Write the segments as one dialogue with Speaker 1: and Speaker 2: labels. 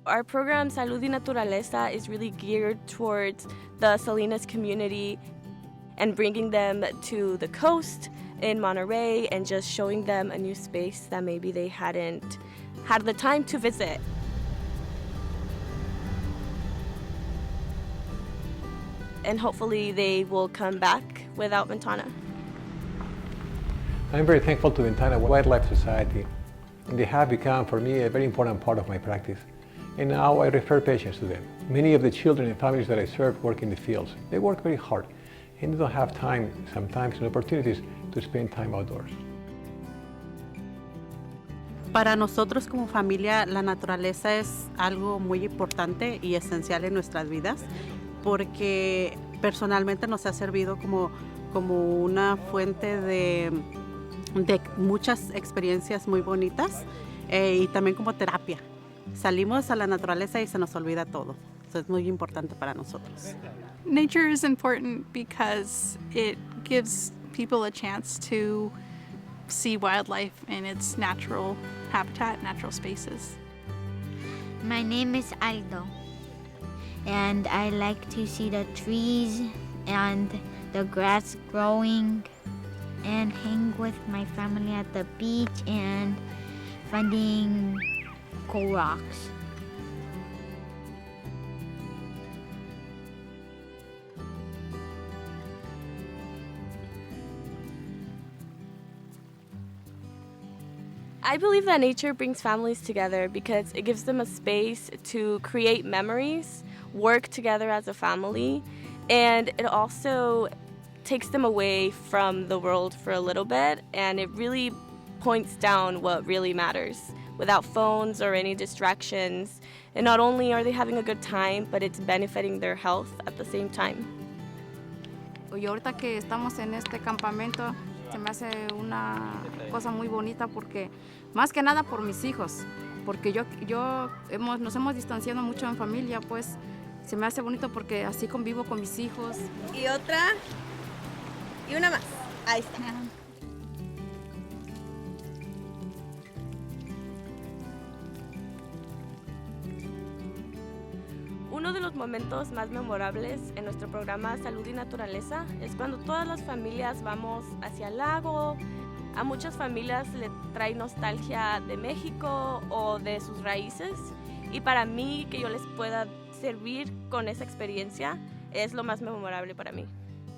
Speaker 1: Our program, Salud y Naturaleza, is really geared towards the Salinas community and bringing them to the coast in Monterey and just showing them a new space that maybe they hadn't had the time to visit. And hopefully they will come back without Ventana.
Speaker 2: I'm very thankful to Ventana Wildlife Society. They have become, for me, a very important part of my practice. And now I refer patients to them. Many of the children and families that I serve work in the fields. They work very hard and they don't have time, sometimes, and opportunities to spend time outdoors.
Speaker 3: Para nosotros como familia, la naturaleza es algo muy importante y esencial en nuestras vidas porque personalmente nos ha servido como una fuente de muchas experiencias muy bonitas y también como terapia. Salimos a la naturaleza y se nos olvida todo. Eso es muy importante para nosotros.
Speaker 4: Nature is important because it gives people a chance to see wildlife in its natural habitat, natural spaces.
Speaker 5: My name is Aldo, and I like to see the trees and the grass growing and hang with my family at the beach and finding cool rocks.
Speaker 1: I believe that nature brings families together because it gives them a space to create memories, work together as a family, and it also takes them away from the world for a little bit, and it really points down what really matters without phones or any distractions. And not only are they having a good time, but it's benefiting their health at the same time.
Speaker 6: Y ahorita que estamos en este campamento, se me hace una cosa muy bonita porque, más que nada por mis hijos, porque nos hemos distanciado mucho en familia, pues se me hace bonito porque así convivo con mis hijos.
Speaker 7: Y otra, y una más, ahí está.
Speaker 1: Uno de los momentos más memorables en nuestro programa Salud y Naturaleza es cuando todas las familias vamos hacia el lago. A muchas familias le trae nostalgia de México o de sus raíces, y para mí que yo les pueda servir con esa experiencia es lo más memorable para mí.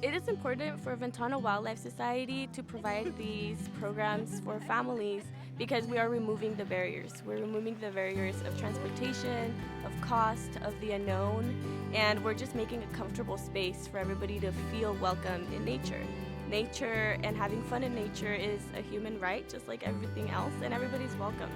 Speaker 1: It is important for Ventana Wildlife Society to provide these programs for families because we are removing the barriers. We're removing the barriers of transportation, of cost, of the unknown, and we're just making a comfortable space for everybody to feel welcome in nature. Nature and having fun in nature is a human right, just like everything else, and everybody's welcome.